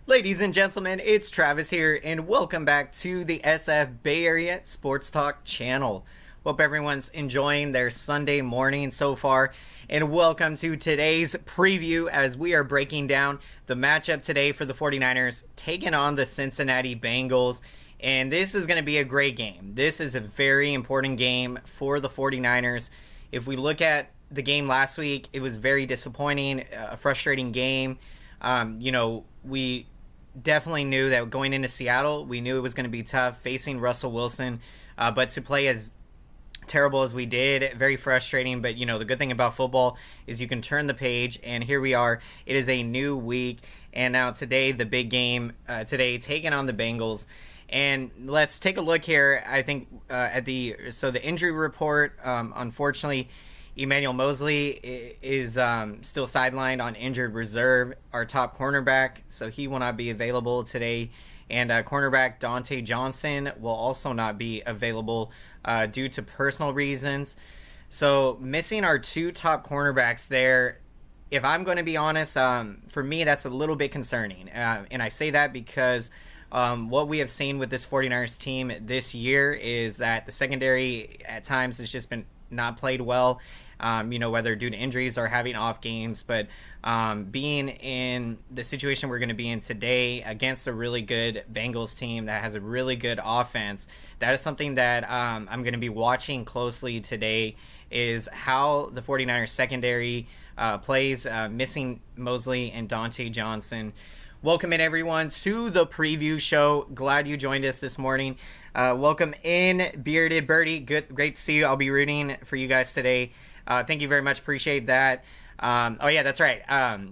Ladies and gentlemen, it's Travis here, and welcome back to the SF Bay Area SportsTalk channel. Hope everyone's enjoying their Sunday morning so far, and welcome to today's preview as we are breaking down the matchup today for the 49ers taking on the Cincinnati Bengals. And this is going to be a great game. This is a very important game for the 49ers. If we look at the game last week, it was very disappointing, a frustrating game. We definitely knew that going into Seattle, we knew it was going to be tough facing Russell Wilson, but to play as terrible as we did, very frustrating. But the good thing about football is you can turn the page, and here we are. It is a new week, and now today, the big game today, taking on the Bengals. And let's take a look here. I think at the injury report, unfortunately, Emmanuel Mosley is still sidelined on injured reserve, our top cornerback, so he will not be available today. And cornerback Dante Johnson will also not be available due to personal reasons. So missing our two top cornerbacks there, if I'm going to be honest, for me that's a little bit concerning. And I say that because what we have seen with this 49ers team this year is that the secondary at times has just been not played well, whether due to injuries or having off games. But being in the situation we're going to be in today against a really good Bengals team that has a really good offense, that is something that I'm going to be watching closely today, is how the 49ers secondary plays, missing Mosley and Dante Johnson. Welcome in, everyone, to the preview show. Glad you joined us this morning. Welcome in, Bearded Birdie. Great to see you. I'll be rooting for you guys today. Thank you very much. Appreciate that. That's right.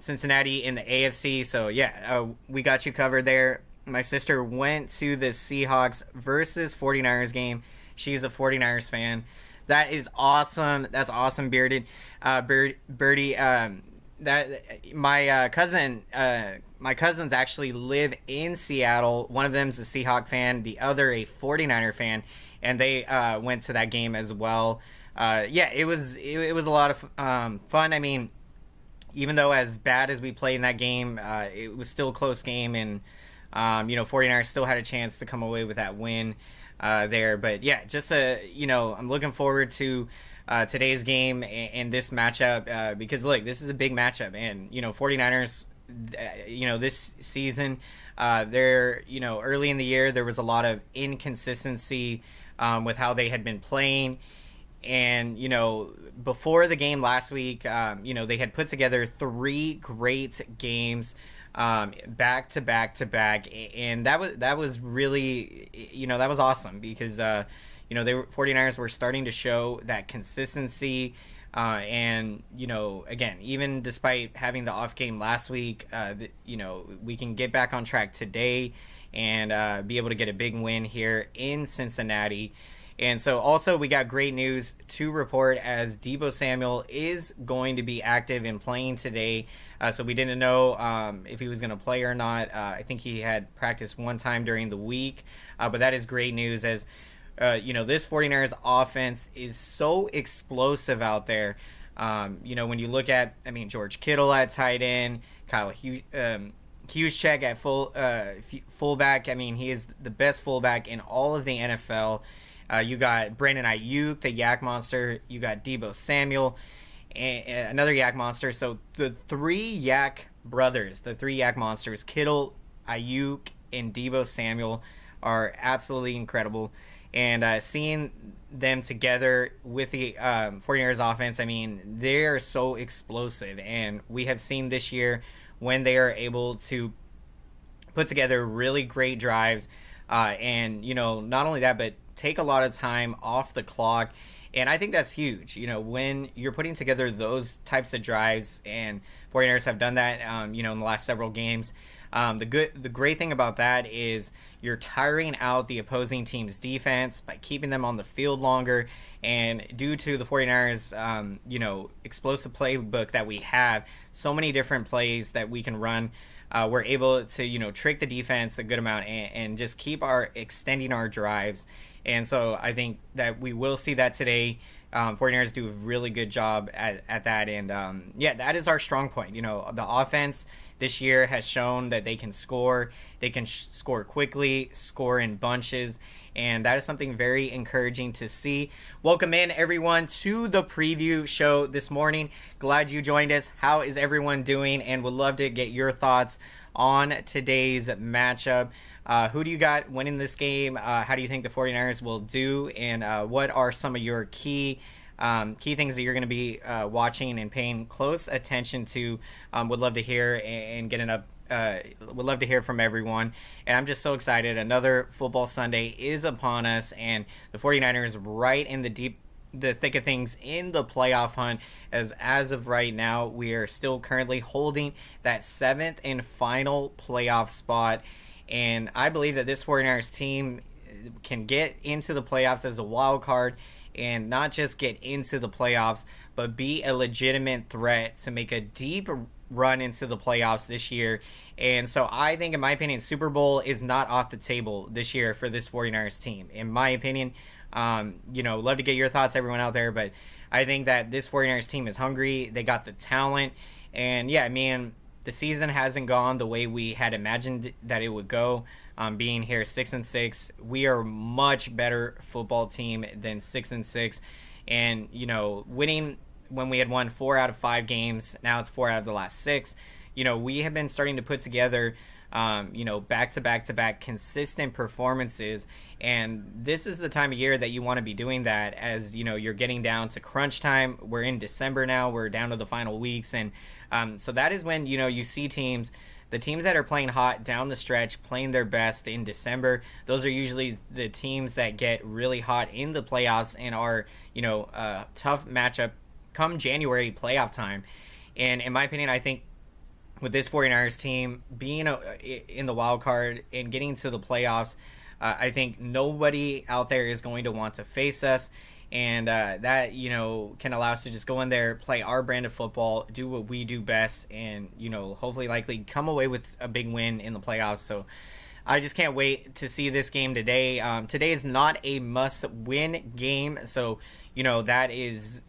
Cincinnati in the AFC. So, we got you covered there. My sister went to the Seahawks versus 49ers game. She's a 49ers fan. That is awesome. That's awesome, Bearded. Birdie, my cousins actually live in Seattle. One of them's a Seahawk fan, the other a 49er fan, and they went to that game as well. It was a lot of fun. I mean, even though as bad as we played in that game, it was still a close game, and 49ers still had a chance to come away with that win there. But I'm looking forward to today's game and this matchup because look, this is a big matchup, and 49ers, this season, they're early in the year there was a lot of inconsistency with how they had been playing, and before the game last week, they had put together 3 great games back to back, and that was really that was awesome because they 49ers were starting to show that consistency, and again, even despite having the off game last week, we can get back on track today and be able to get a big win here in Cincinnati. And so also we got great news to report as Deebo Samuel is going to be active and playing today. So we didn't know if he was going to play or not. I think he had practiced one time during the week, but that is great news as this 49ers offense is so explosive out there. When you look at, George Kittle at tight end, Kyle Juszczyk at fullback. He is the best fullback in all of the NFL. You got Brandon Ayuk, the Yak Monster. You got Deebo Samuel, and another Yak Monster. So the 3 Yak brothers, the 3 Yak Monsters, Kittle, Ayuk, and Deebo Samuel, are absolutely incredible. And seeing them together with the 49ers offense, they are so explosive. And we have seen this year when they are able to put together really great drives. And not only that, but take a lot of time off the clock. And I think that's huge, when you're putting together those types of drives, and 49ers have done that, in the last several games. The great thing about that is you're tiring out the opposing team's defense by keeping them on the field longer. And due to the 49ers, explosive playbook that we have, so many different plays that we can run we're able to, trick the defense a good amount and just keep extending our drives. And so I think that we will see that today. 49ers do a really good job at that. And that is our strong point. The offense this year has shown that they can score. They can score quickly, score in bunches. And that is something very encouraging to see. Welcome in, everyone, to the preview show this morning. Glad you joined us. How is everyone doing? And would love to get your thoughts on today's matchup. Who do you got winning this game? How do you think the 49ers will do? And what are some of your key things that you're going to be watching and paying close attention to? Would love to hear and get would love to hear from everyone. And I'm just so excited. Another football Sunday is upon us, and the 49ers right in the thick of things in the playoff hunt. As of right now, we are still currently holding that 7th and final playoff spot. And I believe that this 49ers team can get into the playoffs as a wild card, and not just get into the playoffs, but be a legitimate threat to make a deep run into the playoffs this year. And so I think, in my opinion, Super Bowl is not off the table this year for this 49ers team. In my opinion, love to get your thoughts, everyone out there, but I think that this 49ers team is hungry. They got the talent. And the season hasn't gone the way we had imagined that it would go. Being here 6-6, we are a much better football team than 6-6. And winning when we had won 4 out of 5 games, now it's 4 out of the last 6. We have been starting to put together back to back consistent performances, and this is the time of year that you want to be doing that. As you're getting down to crunch time. We're in December now. We're down to the final weeks, and so that is when you see the teams that are playing hot down the stretch, playing their best in December. Those are usually the teams that get really hot in the playoffs and are a tough matchup come January playoff time. And in my opinion, I think with this 49ers team being in the wild card and getting to the playoffs, I think nobody out there is going to want to face us. And that, can allow us to just go in there, play our brand of football, do what we do best, and, hopefully likely come away with a big win in the playoffs. So I just can't wait to see this game today. Today is not a must-win game. So, that is,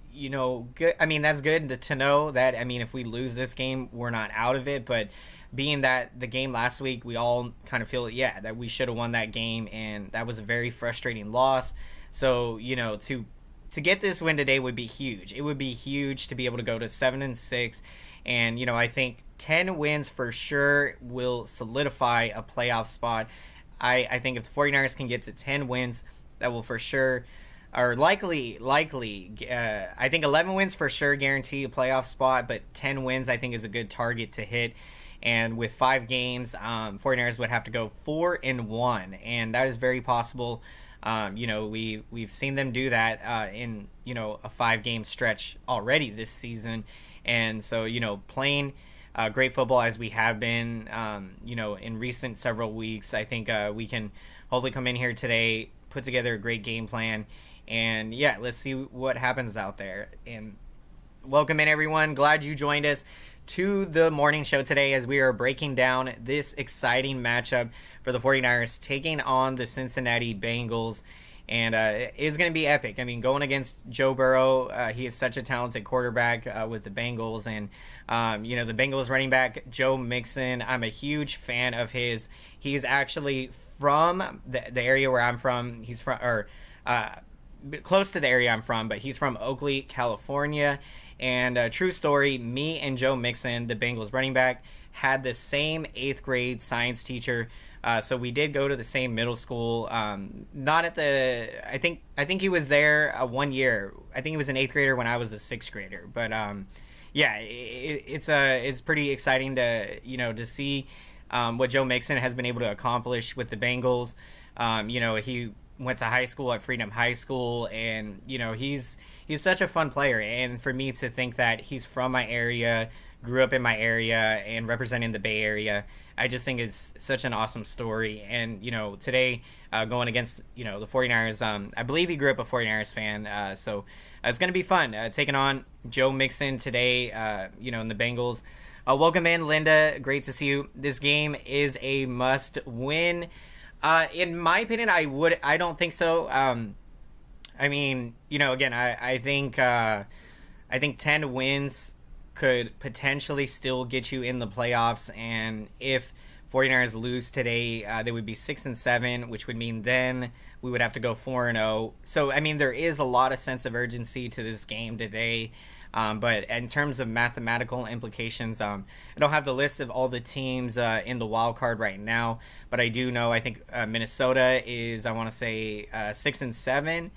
good. That's good to know that, if we lose this game, we're not out of it. But being that the game last week, we all kind of feel, that we should have won that game. And that was a very frustrating loss. So, to get this win today would be huge. It would be huge to be able to go to 7-6. And, I think 10 wins for sure will solidify a playoff spot. I think if the 49ers can get to 10 wins, that will for sure, or likely, I think 11 wins for sure guarantee a playoff spot, but 10 wins I think is a good target to hit. And with 5 games, 49ers would have to go 4-1, and that is very possible. We've seen them do that in a 5-game stretch already this season, and so playing great football as we have been in recent several weeks, I think we can hopefully come in here today, put together a great game plan, and let's see what happens out there. And welcome in, everyone. Glad you joined us to the morning show today as we are breaking down this exciting matchup for the 49ers taking on the Cincinnati Bengals. And it's going to be epic. Going against Joe Burrow, he is such a talented quarterback with the Bengals. And, the Bengals running back, Joe Mixon, I'm a huge fan of his. He's actually from the area where I'm from. He's from, close to the area I'm from, but he's from Oakley, California. And true story, me and Joe Mixon, the Bengals running back, had the same 8th grade science teacher. So we did go to the same middle school. Not at the, I think he was there 1 year. I think he was an 8th grader when I was a 6th grader. But it's pretty exciting to to see what Joe Mixon has been able to accomplish with the Bengals. He went to high school at Freedom High School, and he's such a fun player. And for me to think that he's from my area, grew up in my area, and representing the Bay Area, I just think it's such an awesome story. And today going against the 49ers, I believe he grew up a 49ers fan, so it's going to be fun taking on Joe Mixon today. In the Bengals Welcome in, Linda. Great to see you. This game is a must win. In my opinion, I don't think so. I mean, again, I think 10 wins could potentially still get you in the playoffs. And if 49ers lose today, they would be 6-7, which would mean then we would have to go 4-0. So, I mean, there is a lot of sense of urgency to this game today. But in terms of mathematical implications, I don't have the list of all the teams in the wild card right now, but I do know I think Minnesota is, I want to say, 6-7.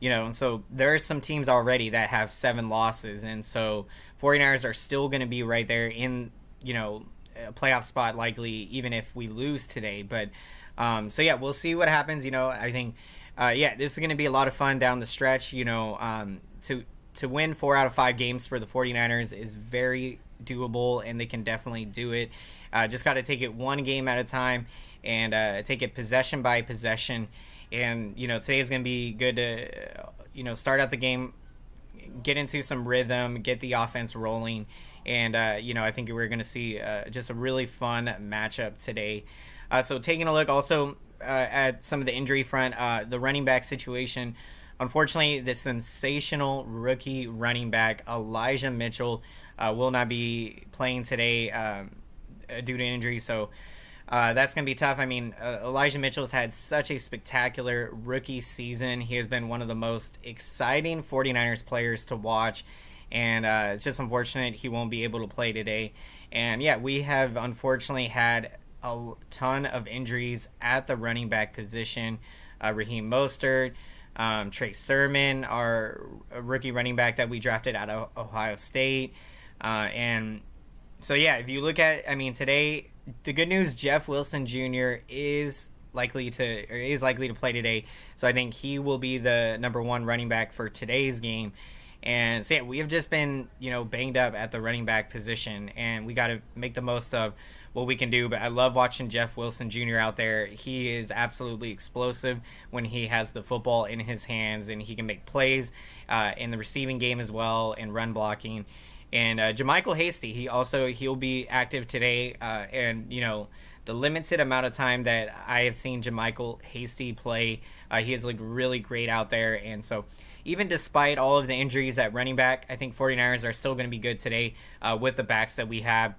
And so there are some teams already that have 7 losses, and so 49ers are still going to be right there in, a playoff spot likely, even if we lose today. But, so yeah, we'll see what happens. I think, this is going to be a lot of fun down the stretch. To win 4 out of 5 games for the 49ers is very doable, and they can definitely do it. Just got to take it one game at a time and take it possession by possession. And, today is going to be good to, start out the game, get into some rhythm, get the offense rolling. And, I think we're going to see just a really fun matchup today. So taking a look also at some of the injury front, the running back situation. Unfortunately, the sensational rookie running back Elijah Mitchell will not be playing today due to injury. So that's going to be tough. I mean, Elijah Mitchell has had such a spectacular rookie season. He has been one of the most exciting 49ers players to watch. And it's just unfortunate he won't be able to play today. And yeah, we have unfortunately had a ton of injuries at the running back position. Raheem Mostert, Trey Sermon, our rookie running back that we drafted out of Ohio State. And so, yeah, if you look at, today, the good news, Jeff Wilson Jr. is likely to play today. So I think he will be the number 1 running back for today's game. And so, yeah, we have just been, banged up at the running back position, and we got to make the most of what we can do. But I love watching Jeff Wilson Jr. out there. He is absolutely explosive when he has the football in his hands, and he can make plays in the receiving game as well and run blocking. And JaMycal Hasty, he'll be active today. And the limited amount of time that I have seen JaMycal Hasty play, he has looked really great out there. And so even despite all of the injuries at running back, I think 49ers are still going to be good today with the backs that we have.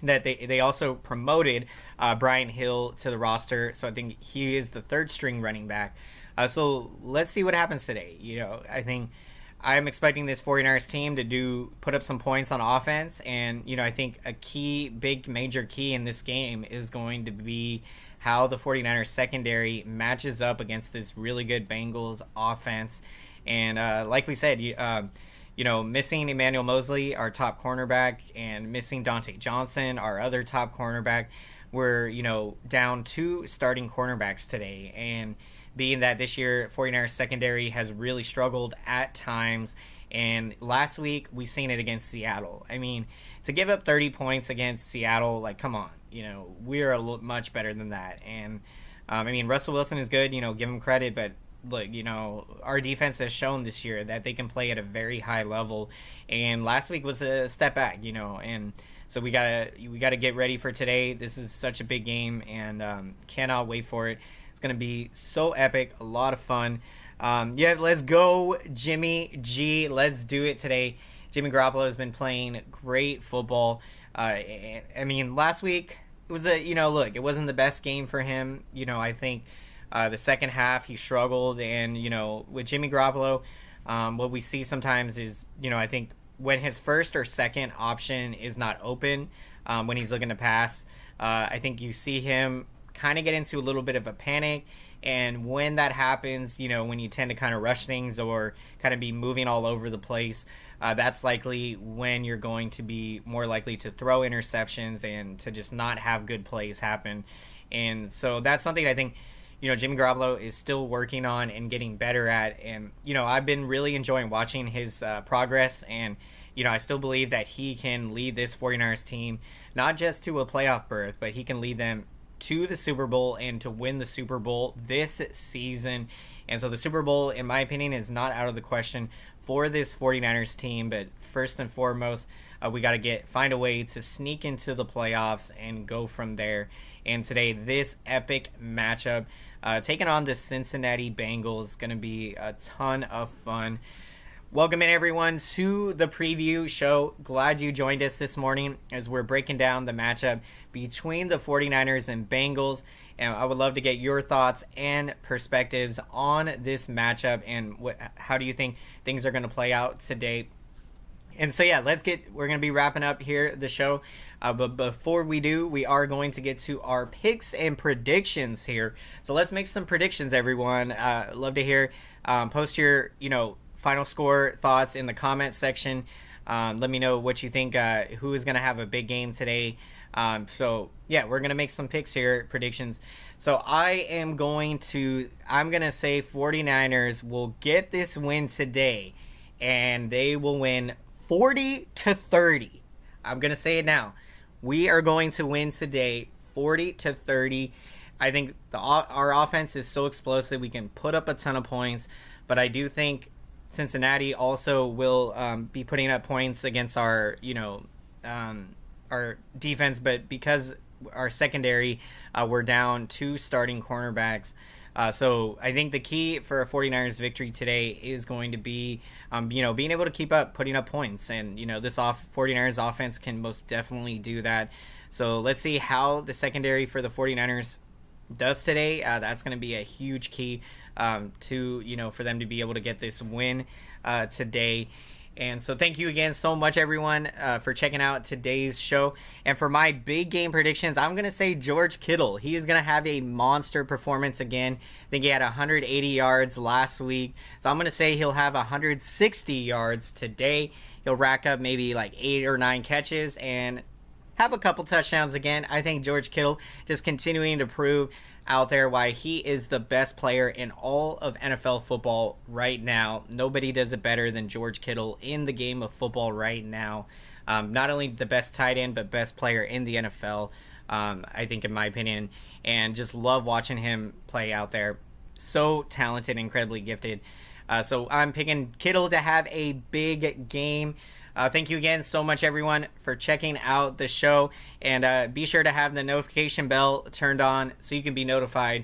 That they also promoted Brian Hill to the roster, so I think he is the 3rd string running back. So let's see what happens today. I think I'm expecting this 49ers team to put up some points on offense, and I think a major key in this game is going to be how the 49ers secondary matches up against this really good Bengals offense. And like we said, missing Emmanuel Mosley, our top cornerback, and missing Dante Johnson, our other top cornerback. We're, down 2 starting cornerbacks today. And being that this year 49ers secondary has really struggled at times, and last week we seen it against Seattle. I mean, to give up 30 points against Seattle, come on, we're much better than that. And Russell Wilson is good, give him credit, but look, our defense has shown this year that they can play at a very high level, and last week was a step back, and so we gotta get ready for today. This is such a big game, and cannot wait for it. It's gonna be so epic, a lot of fun. Let's go, Jimmy G. Let's do it today. Jimmy Garoppolo has been playing great football. Last week it was it wasn't the best game for him. I think the second half he struggled, and with Jimmy Garoppolo, what we see sometimes is I think when his first or second option is not open, when he's looking to pass, I think you see him kind of get into a little bit of a panic. And when that happens, when you tend to kind of rush things or kind of be moving all over the place, that's likely when you're going to be more likely to throw interceptions and to just not have good plays happen. And so that's something I think Jimmy Garoppolo is still working on and getting better at. And I've been really enjoying watching his progress, and I still believe that he can lead this 49ers team not just to a playoff berth, but he can lead them to the Super Bowl and to win the Super Bowl this season. And so the Super Bowl, in my opinion, is not out of the question for this 49ers team. But first and foremost, we got to find a way to sneak into the playoffs and go from there. And today, this epic matchup, taking on the Cincinnati Bengals, is going to be a ton of fun. Welcome in, everyone, to the preview show. Glad you joined us this morning as we're breaking down the matchup between the 49ers and Bengals. And I would love to get your thoughts and perspectives on this matchup and how do you think things are going to play out today. And so, yeah, we're going to be wrapping up here the show. But before we do, we are going to get to our picks and predictions here. So let's make some predictions, everyone. Love to hear. Post your, final score thoughts in the comment section. Let me know what you think, who is going to have a big game today. So yeah, we're going to make some picks here, predictions. So I'm going to say 49ers will get this win today and they will win 40-30. I'm going to say it now. We are going to win today 40-30. I think our offense is so explosive. We can put up a ton of points, but I do think Cincinnati also will be putting up points against our defense, but because our secondary, we're down 2 starting cornerbacks. So I think the key for a 49ers victory today is going to be, being able to keep up, putting up points. And, this 49ers offense can most definitely do that. So let's see how the secondary for the 49ers does today. That's going to be a huge key for them to be able to get this win today. And so thank you again so much, everyone, for checking out today's show. And for my big game predictions, I'm going to say George Kittle. He is going to have a monster performance again. I think he had 180 yards last week. So I'm going to say he'll have 160 yards today. He'll rack up maybe like 8 or 9 catches and have a couple touchdowns again. I think George Kittle just continuing to prove out there why he is the best player in all of NFL football right now. Nobody does it better than George Kittle in the game of football right now. Not only the best tight end, but best player in the NFL, I think, in my opinion. And just love watching him play out there. So talented, incredibly gifted. So I'm picking Kittle to have a big game. Thank you again so much, everyone, for checking out the show. And be sure to have the notification bell turned on so you can be notified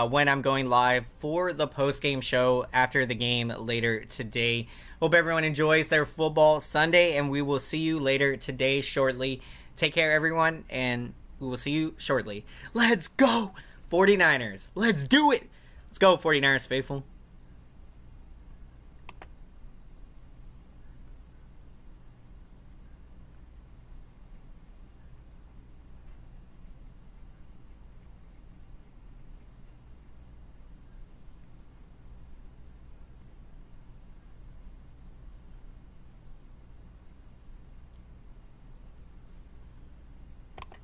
when I'm going live for the post-game show after the game later today. Hope everyone enjoys their football Sunday, and we will see you later today shortly. Take care, everyone, and we will see you shortly. Let's go, 49ers. Let's do it. Let's go, 49ers faithful.